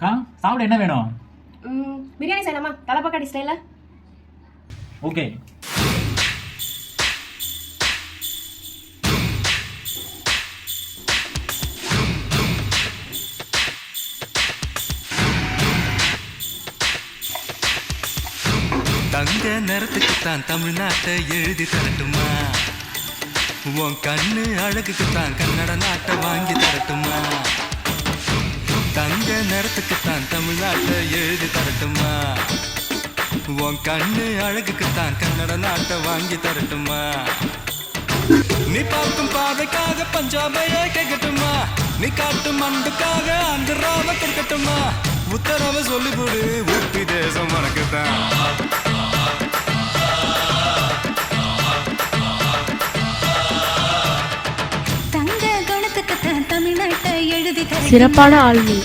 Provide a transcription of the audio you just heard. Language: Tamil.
அக்கா சாப்பிட என்ன வேணும்? பிரியாணி செய்யலாமா? தலைப்பாக்காடி ஸ்டைல. ஓகே. தங்க நிறத்துக்குத்தான் தமிழ்நாட்டை எழுதி தரட்டுமா? உன் கண்ணு அழகுக்குத்தான் கன்னட நாட்டை வாங்கி தரட்டுமா? தங்க நிறத்துக்குத்தான் தமிழ்நாட்டை எழுதி தரட்டுமா? உன் கண்ணு அழகுக்குத்தான் கன்னட நாட்டை வாங்கி தரட்டுமா? நீ பார்க்கும் பாதைக்காக பஞ்சாபையே கேட்கட்டுமா? நீ காட்டும் அன்புக்காக ஆந்திராவை கொடுக்கட்டுமா? உத்தரவை சொல்லிவிடு, உப்பி தேசம் உனக்குத்தான். சிறப்பான ஆளுமை.